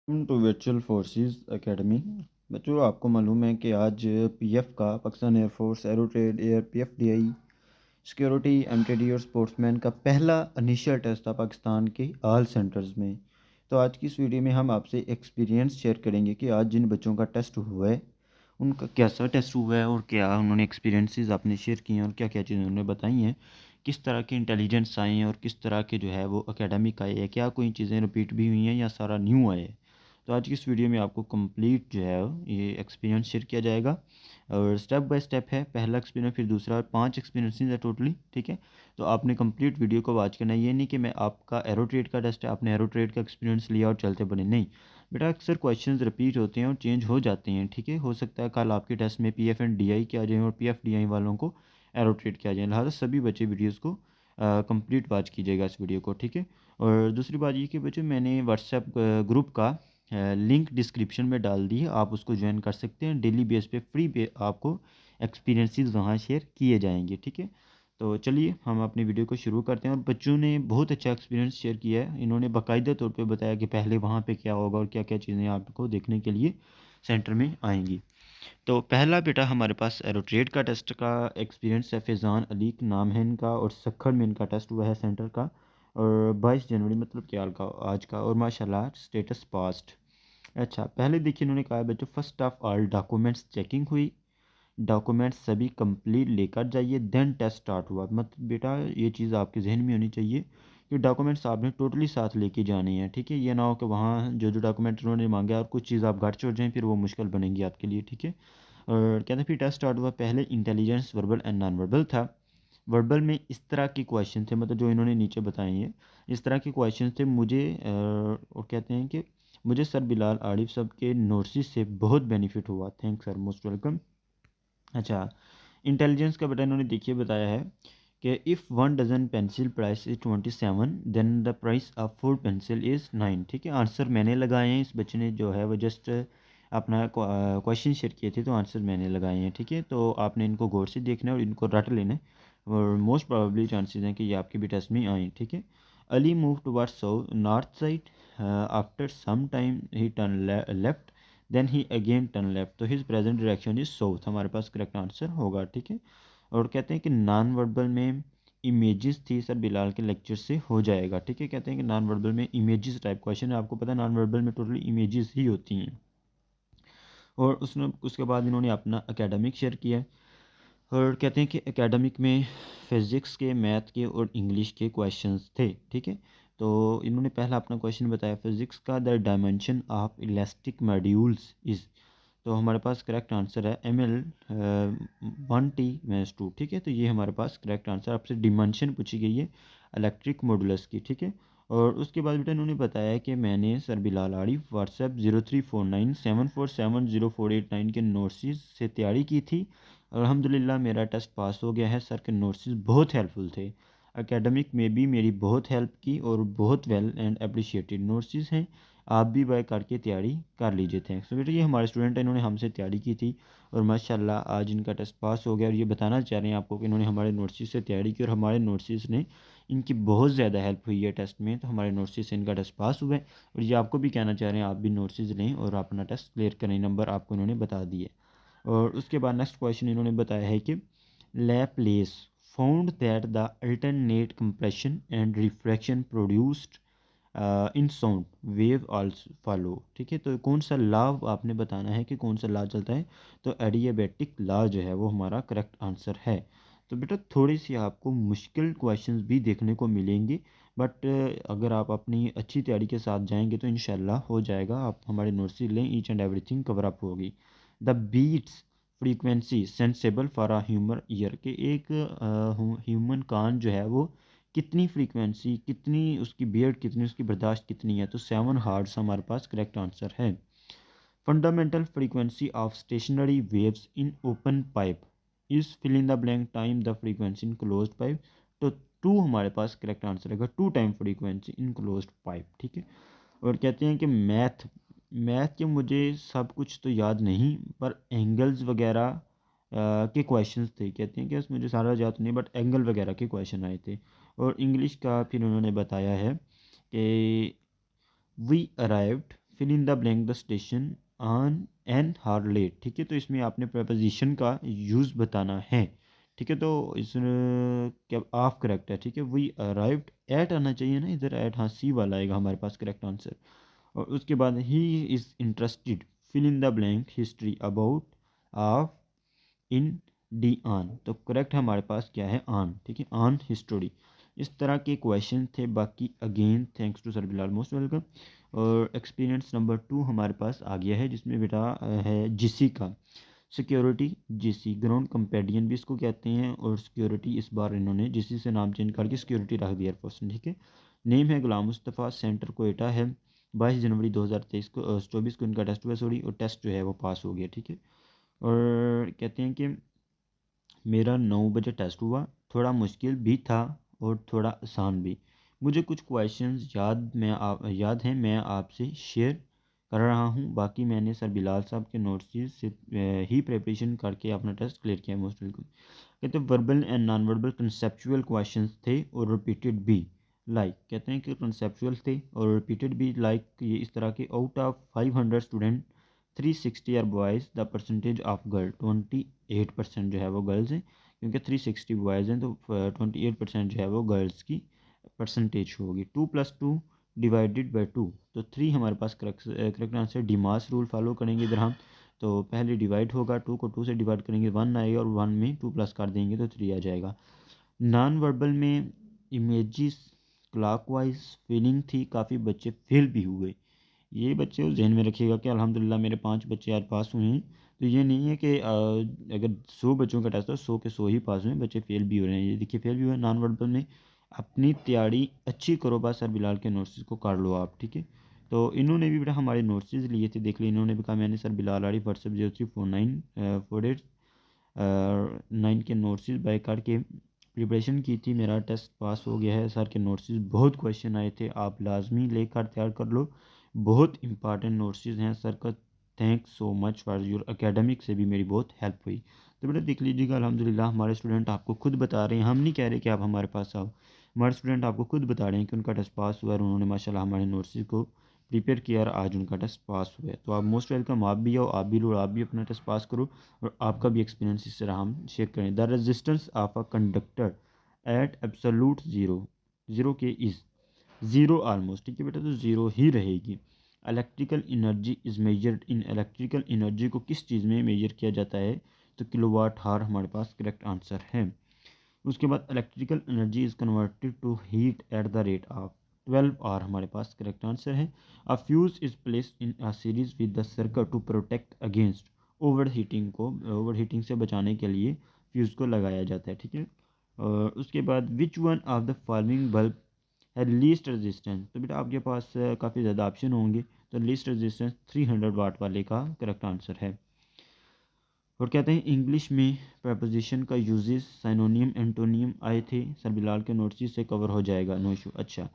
To virtual forces academy. बच्चों, आपको मालूम है कि आज पीएफ का Pakistan air force aero trade air PFDI security MTD और स्पोर्ट्समैन का पहला इनिशियल टेस्ट था पाकिस्तान के ऑल सेंटर्स में। तो आज की इस वीडियो में हम आपसे एक्सपीरियंस शेयर करेंगे कि आज जिन बच्चों का टेस्ट हुआ है उनका कैसा टेस्ट हुआ है और क्या उन्होंने एक्सपीरियंसेस अपने शेयर किए हैं और क्या क्या चीज़ें उन्होंने बताई हैं, किस तरह के इंटेलिजेंस आए हैं और किस तरह के जो है वो एकेडमिक आए हैं, क्या कोई चीज़ें रिपीट भी हुई हैं या सारा न्यू आए है। तो आज की इस वीडियो में आपको कंप्लीट जो है ये एक्सपीरियंस शेयर किया जाएगा और स्टेप बाय स्टेप है। पहला एक्सपीरियंस, फिर दूसरा, 5 एक्सपीरियंसेस है टोटली, ठीक है। तो आपने कंप्लीट वीडियो को वॉच करना है। ये नहीं कि मैं आपका एरो ट्रेड का टेस्ट है, आपने एरो ट्रेड का एक्सपीरियंस लिया और चलते बने, नहीं बेटा। अक्सर क्वेश्चंस रिपीट होते हैं और चेंज हो जाते हैं, ठीक है। हो सकता है कल आपके टेस्ट में पीएफ एंड डीआई के आ जाएँ और पीएफ डीआई वालों को एरो ट्रेड के आ जाएँ। लिहाजा सभी बच्चे वीडियोज़ को कंप्लीट वॉच कीजिएगा इस वीडियो को, ठीक है। और दूसरी बात ये कि बच्चों, मैंने व्हाट्सएप ग्रुप का लिंक डिस्क्रिप्शन में डाल दी है, आप उसको ज्वाइन कर सकते हैं। डेली बेस पे फ्री पे आपको एक्सपीरियंसेस वहाँ शेयर किए जाएंगे, ठीक है। तो चलिए हम अपनी वीडियो को शुरू करते हैं। और बच्चों ने बहुत अच्छा एक्सपीरियंस शेयर किया है। इन्होंने बाकायदा तौर पे बताया कि पहले वहाँ पे क्या होगा और क्या क्या चीज़ें आपको देखने के लिए सेंटर में आएंगी। तो पहला बेटा हमारे पास एरोट्रेड का टेस्ट का एक्सपीरियंस है। फैज़ान अली नाम है इनका और सखर में इनका टेस्ट हुआ है सेंटर का, और 22 जनवरी मतलब क्या का आज का, और माशाल्लाह स्टेटस पास्ट। अच्छा, पहले देखिए इन्होंने कहा है बच्चों, first of all documents checking हुई, डॉक्यूमेंट्स सभी कंप्लीट लेकर जाइए, देन टेस्ट स्टार्ट हुआ। मतलब बेटा ये चीज़ आपके जहन में होनी चाहिए कि डॉक्यूमेंट्स आपने टोटली साथ लेके जाने हैं, ठीक है। ये ना हो कि वहाँ जो जो डॉक्यूमेंट उन्होंने मांगा और कुछ चीज़ आप घर छोड़ जाएँ, फिर वो मुश्किल बनेगी आपके लिए, ठीक है। और कहते हैं फिर टेस्ट स्टार्ट हुआ। पहले intelligence verbal and non verbal था। वर्बल में इस तरह के क्वेश्चन थे, मतलब जो इन्होंने नीचे बताए हैं इस तरह के क्वेश्चन थे। मुझे और कहते हैं कि मुझे सर बिलाल आरिफ साहब के नोट्स से बहुत बेनिफिट हुआ। Thanks sir, most welcome. अच्छा, इंटेलिजेंस का बेटा इन्होंने देखिए बताया है कि if one dozen pencil price is 27 then the price of 4 pencil is 9, ठीक है। आंसर मैंने लगाए हैं, इस बच्चे ने जो है वो जस्ट अपना क्वेश्चन शेयर किए थे तो आंसर मैंने लगाए हैं, ठीक है। तो आपने इनको गौर से देखना है और इनको रट लेना है, और मोस्ट प्रोबेबली चांसेस हैं कि ये आपके भी टेस्ट में आए, ठीक है। Ali move towards north side, after some time he turn left, then he again turn left, तो his present direction is south, हमारे पास करेक्ट आंसर होगा, ठीक है। और कहते हैं कि नॉन वर्बल में इमेजेस थी सर बिलाल के लेक्चर से हो जाएगा, ठीक है। कहते हैं कि नॉन वर्बल में इमेजेस टाइप क्वेश्चन है, आपको पता है नॉन वर्बल में टोटली इमेजेस ही होती हैं। और उसके बाद इन्होंने अपना एकेडमिक शेयर किया है। और कहते हैं कि एकेडमिक में फिज़िक्स के, मैथ के और इंग्लिश के क्वेश्चंस थे, ठीक है। तो इन्होंने पहला अपना क्वेश्चन बताया फिज़िक्स का, the dimension of elastic modules is, तो हमारे पास करेक्ट आंसर है ML 1T-2, ठीक है। तो ये हमारे पास करेक्ट आंसर, आपसे डिमेंशन पूछी गई है इलेक्ट्रिक मॉडुलस की, ठीक है। और उसके बाद बेटा इन्होंने बताया कि मैंने सर बिलाल आरिफ व्हाट्सएप 0349747048 के नोट्स से तैयारी की थी। अल्हम्दुलिल्लाह मेरा टेस्ट पास हो गया है। सर के नोट्स बहुत हेल्पफुल थे, एकेडमिक में भी मेरी बहुत हेल्प की और बहुत वेल एंड अप्रिशिएटेड नोट्स हैं। आप भी बाय करके तैयारी कर लीजिए। थैंक्स। तो बेटा ये हमारे स्टूडेंट हैं, इन्होंने हमसे तैयारी की थी और माशाल्लाह आज इनका टेस्ट पास हो गया। और ये बताना चाह रहे हैं आपको कि इन्होंने हमारे नोट्स से तैयारी की और हमारे नोट्स ने इनकी बहुत ज़्यादा हेल्प हुई है टेस्ट में, तो हमारे नोट्स से इनका टेस्ट पास हुआ है। और ये आपको भी कहना चाह रहे हैं आप भी नोट्स लें और अपना टेस्ट क्लियर करें, नंबर आपको इन्होंने बता दिए। और उसके बाद नेक्स्ट क्वेश्चन इन्होंने बताया है कि Laplace found that the alternate compression and refraction produced in sound wave also follow, ठीक है। तो कौन सा लॉ आपने बताना है कि कौन सा लॉ चलता है, तो एडियाबैटिक लॉ जो है वो हमारा करेक्ट आंसर है। तो बेटा थोड़ी सी आपको मुश्किल क्वेश्चंस भी देखने को मिलेंगे, बट अगर आप अपनी अच्छी तैयारी के साथ जाएंगे तो इंशाल्लाह हो जाएगा। आप हमारे नोट्स से लें, each and everything cover up होगी। The beats frequency sensible for a human ear, के एक ह्यूमन कान जो है वो कितनी फ्रीक्वेंसी, कितनी उसकी बियर्ड, कितनी उसकी बर्दाश्त कितनी है, तो 7 हार्ट्स हमारे पास करेक्ट आंसर है। Fundamental frequency of stationary waves in open pipe is fill in the blank time the frequency in closed pipe, तो 2 हमारे पास करेक्ट आंसर है, 2 time frequency in closed pipe, ठीक है। और कहते हैं कि मैथ मैथ के मुझे सब कुछ तो याद नहीं, पर एंगल्स वगैरह के क्वेश्चंस थे। कहते हैं कि मुझे सारा याद नहीं, बट एंगल वगैरह के क्वेश्चन आए थे। और इंग्लिश का फिर उन्होंने बताया है कि we arrived fill in the blank the station on an hour late, ठीक है। तो इसमें आपने प्रपोजिशन का यूज़ बताना है, ठीक है। तो इस क्या आप करेक्ट है, ठीक है। वी अराइव्ड एट आना चाहिए ना इधर, एट, हाँ सी वाला आएगा हमारे पास करेक्ट आंसर। और उसके बाद ही is interested, fill in the blank history about of in D on, तो करेक्ट हमारे पास क्या है, ऑन, ठीक है, ऑन हिस्टोरी। इस तरह के क्वेश्चन थे। बाकी again thanks to sir Bilal, most welcome. और एक्सपीरियंस नंबर 2 हमारे पास आ गया है, जिसमें बेटा है जीसी का सिक्योरिटी, जीसी ग्राउंड कंपेडियन भी इसको कहते हैं, और सिक्योरिटी इस बार इन्होंने जीसी से नाम चेंज करके सिक्योरिटी रख दिया एयरफोर्स ने, ठीक है। नेम है गुलाम मुस्तफ़ा, सेंटर कोएटा है। 22 जनवरी 2023 को 24 को इनका टेस्ट हुआ, सॉरी, और टेस्ट जो है वो पास हो गया, ठीक है। और कहते हैं कि मेरा 9 बजे टेस्ट हुआ, थोड़ा मुश्किल भी था और थोड़ा आसान भी। मुझे कुछ क्वेश्चंस याद हैं, मैं आपसे शेयर कर रहा हूँ। बाकी मैंने सर बिलाल साहब के नोट्स से ही प्रिपरेशन करके अपना टेस्ट क्लियर किया, मोस्ट वेलकम। कहते हैं verbal and non verbal conceptual questions थे और रिपीटेड भी, लाइक कहते हैं कि कंसेप्चुअल थे और रिपीटेड भी, लाइक ये इस तरह के, out of 500 student 360 are boys, the percentage of girl 28% जो है वो गर्ल्स हैं, क्योंकि 360 बॉयज़ हैं तो 28% जो है वो गर्ल्स की परसेंटेज होगी। 2 + 2 डिवाइडेड बाई 2, तो 3 हमारे पास करेक्ट आंसर। डिमास रूल फॉलो करेंगे इधर हम, तो पहले डिवाइड होगा, 2 को 2 से डिवाइड करेंगे 1 आएगा, और 1 में 2 प्लस कर देंगे तो 3 आ जाएगा। नॉन वर्बल में इमेजिस क्लॉकवाइज फीलिंग थी, काफ़ी बच्चे फेल भी हुए। ये बच्चे उस जहन में रखिएगा कि अल्हम्दुलिल्लाह मेरे 5 बच्चे आज पास हुए हैं, तो ये नहीं है कि अगर 100 बच्चों का टेस्ट हो 100 के 100 ही पास हुए, बच्चे फेल भी हो रहे हैं। ये देखिए फेल भी हुए। नॉन वर्बल में अपनी तैयारी अच्छी करो, बस सर बिलाल के नोट्स को कर लो आप, ठीक है। तो इन्होंने भी बेटा हमारे नोट्स लिए थे, देख लिए इन्होंने भी कहा मैंने सर बिलाल आड़ी व्हाट्सएप 034948 9 के नोट्स बाय करके प्रिपरेशन की थी, मेरा टेस्ट पास हो गया है। सर के नोट्स बहुत क्वेश्चन आए थे, आप लाजमी लेकर तैयार कर लो, बहुत इंपॉर्टेंट नोट्स हैं सर का। Thanks so much for your academic से भी मेरी बहुत हेल्प हुई। तो बेटा देख लीजिएगा अल्हम्दुलिल्लाह हमारे स्टूडेंट आपको खुद बता रहे हैं, हम नहीं कह रहे कि आप हमारे पास आओ, हमारे स्टूडेंट आपको खुद बता रहे हैं कि उनका टेस्ट पास हुआ और उन्होंने माशाल्लाह हमारे नोट्स को प्रिपेयर किया और आज उनका टेस्ट पास हुआ है। तो आप मोस्ट वेलकम, आप भी आओ, आप भी लो, आप भी अपना टेस्ट पास करो, और आपका भी एक्सपीरियंस इस तरह हम शेयर करें। The resistance of a conductor at absolute zero, zero के इज़ ज़ीरो ऑलमोस्ट, ठीक है बेटा, तो ज़ीरो ही रहेगी। Electrical energy is measured in, electrical energy को किस चीज़ में मेजर किया जाता है, तो किलोवाट हार हमारे पास करेक्ट आंसर है। उसके बाद electrical energy is converted to heat at the rate of 12 hour हमारे पास करेक्ट आंसर है। A fuse is placed in a series with the circuit to protect against over heating, को ओवर हीटिंग से बचाने के लिए फ्यूज़ को लगाया जाता है, ठीक है। और उसके बाद which one of the following bulb है लीस्ट रेजिस्टेंस, तो बेटा आपके पास काफ़ी ज़्यादा ऑप्शन होंगे, तो लीस्ट रेजिस्टेंस 300 वाट वाले का करेक्ट आंसर है। और कहते हैं इंग्लिश में प्रपोजिशन का यूजेस साइनोनियम एंटोनियम आए थे, सर बिलाल के नोट्स से कवर हो जाएगा, नो इशू। अच्छा,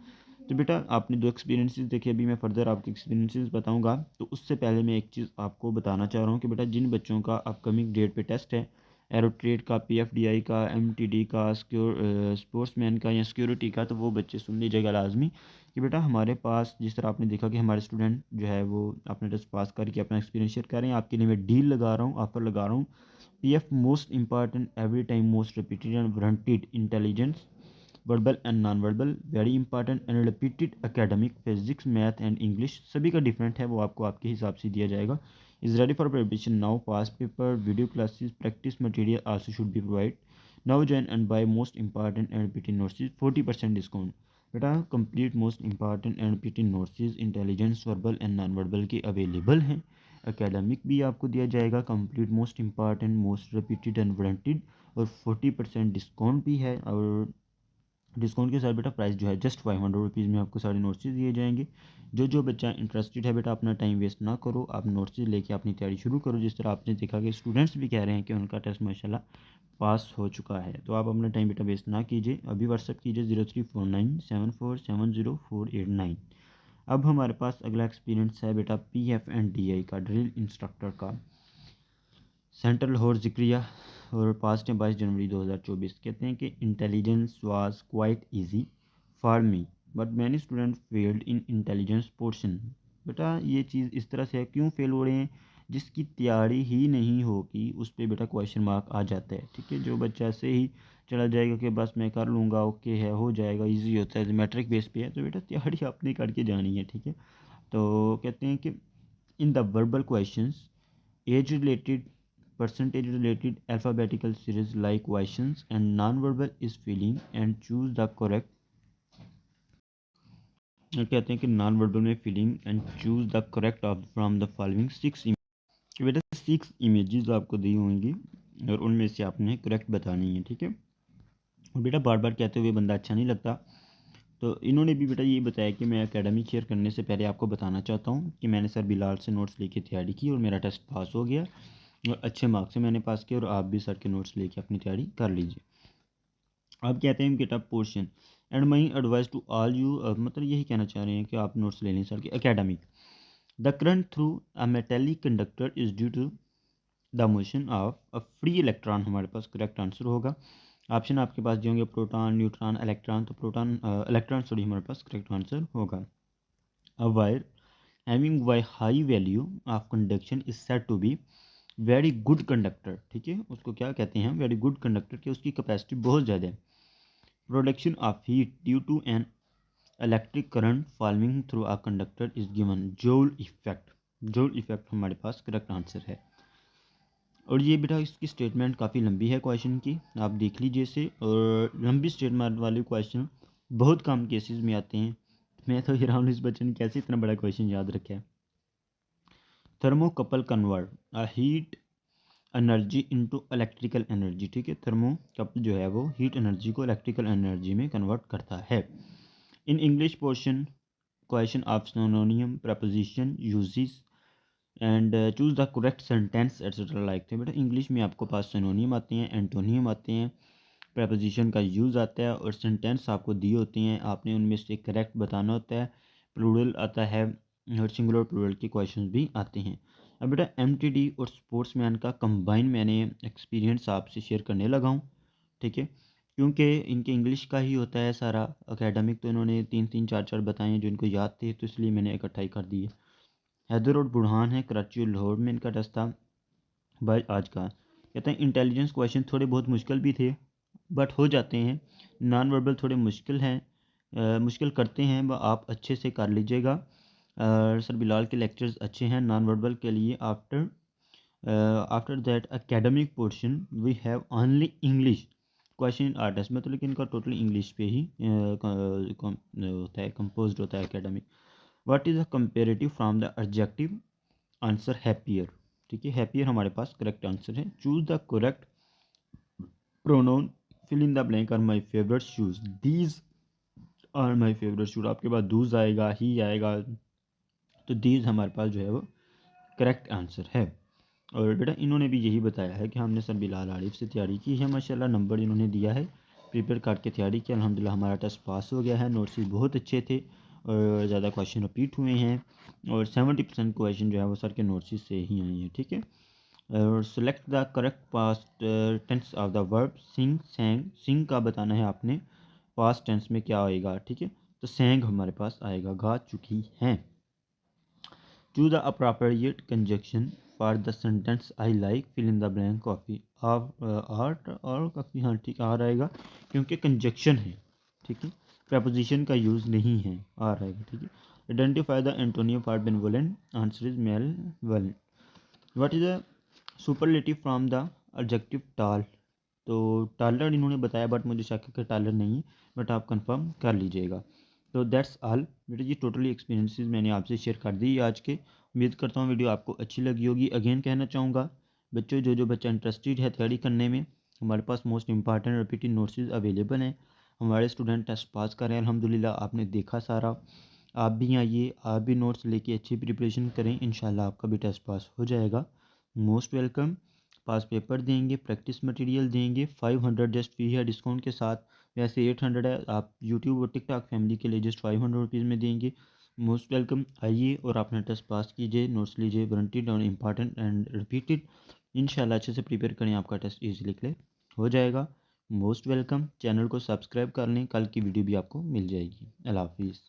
तो बेटा आपने 2 एक्सपीरियंसेस देखे, अभी मैं फर्दर आपके एक्सपीरियंसेस बताऊंगा। तो उससे पहले मैं एक चीज़ आपको बताना चाह रहा हूँ कि बेटा जिन बच्चों का अपकमिंग डेट पे टेस्ट है, एरोट्रेड का, पीएफडीआई का, एमटीडी का, स्पोर्ट्समैन का या सिक्योरिटी का, तो वो बच्चे सुन लीजिएगा लाजमी कि बेटा हमारे पास जिस तरह आपने देखा कि हमारे स्टूडेंट जो है वो अपने टेस्ट पास करके अपना एक्सपीरियंस शेयर कर रहे हैं, आपके लिए मैं डील लगा रहा हूँ, ऑफर लगा रहा हूँ। PF most important every time most repeated and warranted intelligence verbal and non verbal very important and repeated academic physics math and English, सभी का डिफरेंट है, वो आपको आपके हिसाब से दिया जाएगा। Is ready for preparation now, past paper video classes practice material also should be provide now, join and buy most important and repeated notes 40% discount. बेटा complete most important and repeated notes intelligence verbal and non verbal के available हैं। Academic भी आपको दिया जाएगा, complete most important most repeated and warranted, और 40% discount भी है। और डिस्काउंट के साथ बेटा प्राइस जो है जस्ट 500 रुपीज़ में आपको सारे नोट्स दिए जाएंगे। जो बच्चा इंटरेस्टेड है बेटा अपना टाइम वेस्ट ना करो, आप नोट्स लेके अपनी तैयारी शुरू करो। जिस तरह आपने देखा कि स्टूडेंट्स भी कह रहे हैं कि उनका टेस्ट माशाल्लाह पास हो चुका है, तो आप अपना टाइम बेटा वेस्ट ना कीजिए, अभी व्हाट्सअप कीजिए 0349747048 अब हमारे पास अगला एक्सपीरियंस है बेटा PF&DI का, ड्रिल इंस्ट्रक्टर का, सेंट्रल लाहौर जिक्रिया, और पास्ट है 22 जनवरी 2024। कहते हैं कि intelligence was quite easy for me but many student failed in intelligence portion, बेटा ये चीज़ इस तरह से है, क्यों फेल हो रहे हैं, जिसकी तैयारी ही नहीं होगी उस पर बेटा क्वेश्चन मार्क आ जाता है। ठीक है, जो बच्चा से ही चला जाएगा कि बस मैं कर लूँगा, ओके है, हो जाएगा, इजी होता है, मैट्रिक बेस पे है, तो बेटा तैयारी आपने करके जानी है। ठीक है, तो कहते हैं कि in the verbal questions age related percentage related alphabetical series like questions and non-verbal is filling and choose the correct। कहते हैं कि नॉन वर्बल में filling and choose the correct of from the following 6 बेटा 6 images आपको दी होंगी और उनमें से आपने करेक्ट बतानी है। ठीक है, और बेटा बार बार कहते हुए बंदा अच्छा नहीं लगता, तो इन्होंने भी बेटा ये बताया कि मैं एकेडमी शेयर करने से पहले आपको बताना चाहता हूँ कि मैंने सर बिलाल से नोट्स लेके तैयारी की और मेरा टेस्ट पास हो गया और अच्छे मार्क्स से मैंने पास किया, और आप भी सर के नोट्स लेके अपनी तैयारी कर लीजिए। आप कहते हैं कि tough portion and my advice to all you, मतलब यही कहना चाह रहे हैं कि आप नोट्स ले लें सर के academic. The current through a metallic conductor is due to the motion of a free electron, हमारे पास करेक्ट आंसर होगा। ऑप्शन आपके पास जो होंगे प्रोटॉन, न्यूट्रॉन, इलेक्ट्रॉन, तो प्रोटॉन इलेक्ट्रॉन सॉरी हमारे पास करेक्ट आंसर होगा। A wire having why high value of conduction is said to be very good conductor. ठीक है, उसको क्या कहते हैं, वेरी गुड कंडक्टर, कि उसकी कैपेसिटी बहुत ज़्यादा है। Production of heat due to an electric current following through a conductor is given joule effect. Joule effect हमारे पास करेक्ट आंसर है। और ये बेटा इसकी स्टेटमेंट काफ़ी लंबी है क्वेश्चन की, आप देख लीजिए इसे। और लंबी स्टेटमेंट वाले क्वेश्चन बहुत कम केसेस में आते हैं। मैं तो हैरान हूँ इस बच्चे ने कैसे इतना बड़ा क्वेश्चन याद रखा है। Thermocouple convert a heat energy into electrical energy. ठीक है, थर्मोकपल जो है वो हीट एनर्जी को इलेक्ट्रिकल एनर्जी में कन्वर्ट करता है। In English portion question of सिनोनियम preposition uses and choose the correct sentence etcetera like थे। बेटा इंग्लिश में आपको पास सिनोनियम आते हैं, एंटोनियम आते हैं, प्रपोजिशन का यूज़ आता है और सेंटेंस आपको दिए होते हैं, आपने उनमें से करेक्ट बताना होता है। प्लूरल आता है और सिंगुलर प्लूरल के क्वेश्चंस भी आते हैं। अब बेटा एमटीडी और स्पोर्ट्समैन का कंबाइन मैंने एक्सपीरियंस आपसे शेयर करने लगा हूँ। ठीक है, क्योंकि इनके इंग्लिश का ही होता है सारा, एकेडमिक तो इन्होंने 3 3 4 4 बताए हैं जो इनको याद थे, तो इसलिए मैंने इकट्ठाई कर दी है। हैदर और बुरहान है, कराची और लाहौर में इनका टेस्ट था भाई आज का। कहते हैं इंटेलिजेंस क्वेश्चन थोड़े बहुत मुश्किल भी थे बट हो जाते हैं, नॉन वर्बल थोड़े मुश्किल हैं, मुश्किल करते हैं, वह आप अच्छे से कर लीजिएगा। सर बिलाल के लेक्चर्स अच्छे हैं नॉन वर्बल के लिए। After that academic portion we have only English question in our test, मतलब लेकिन इनका टोटल इंग्लिश पे ही होता है, कंपोज होता है academic. What is the comparative from the adjective, answer happier. ठीक है, हैप्पियर हमारे पास करेक्ट आंसर है। Choose the correct pronoun fill in the blank are my favourite shoes, these are my favourite shoes, आपके पास दूज आएगा, ही आएगा, तो दीज हमारे पास जो है वो करेक्ट आंसर है। और बेटा इन्होंने भी यही बताया है कि हमने सर बिलाल आरिफ से तैयारी की है, माशाल्लाह नंबर इन्होंने दिया है, प्रिपेयर करके तैयारी की, अल्हम्दुलिल्लाह हमारा टेस्ट पास हो गया है। नोट्स भी बहुत अच्छे थे और ज़्यादा क्वेश्चन रिपीट हुए हैं और 70% क्वेश्चन जो है वो सर के नोट्स से ही आए हैं। ठीक है, और select the correct past tense of the verb sing sang, sing का बताना है आपने पास्ट टेंस में क्या आएगा। ठीक है, तो सैंग हमारे पास आएगा गा चुकी हैं। Choose the appropriate conjunction for the sentence I like fill in the blank coffee art, और काफ़ी हाँ ठीक आ रहेगा क्योंकि कंजक्शन है। ठीक है, प्रपोजिशन का यूज़ नहीं है, आ रहेगा। ठीक है, identify the antonym for benevolent, answer is malevolent. What is the superlative from the adjective tall, तो टालर इन्होंने बताया बट मुझे शक है कि टालर नहीं है, बट आप कंफर्म कर लीजिएगा। तो दैट्स ऑल बेटा, ये टोटली एक्सपीरियंसेस मैंने आपसे शेयर कर दी आज के। उम्मीद करता हूँ वीडियो आपको अच्छी लगी होगी। अगेन कहना चाहूँगा बच्चों, जो बच्चा इंटरेस्टेड है तैयारी करने में, हमारे पास most important repeated notes available हैं। हमारे स्टूडेंट टेस्ट पास कर रहे हैं अल्हम्दुलिल्लाह, आपने देखा सारा। आप भी आइए, आप भी नोट्स लेके अच्छी प्रिपरेशन करें, इंशाल्लाह आपका भी टेस्ट पास हो जाएगा। Most welcome. पास पेपर देंगे, प्रैक्टिस मटेरियल देंगे, 500 जस्ट फी है डिस्काउंट के साथ, वैसे 800 है, आप यूट्यूब और टिकटॉक फैमिली के लिए जस्ट 500 रुपीज़ में देंगे। मोस्ट वेलकम, आइए और अपना टेस्ट पास कीजिए, नोट्स लीजिए, वारंटेड और इम्पॉर्टेंट एंड रिपीटेड, इंशाल्लाह अच्छे से प्रिपेयर करें, आपका टेस्ट ईजिली क्लियर हो जाएगा। मोस्ट वेलकम, चैनल को सब्सक्राइब कर लें, कल की वीडियो भी आपको मिल जाएगी। अल्लाह हाफिज़।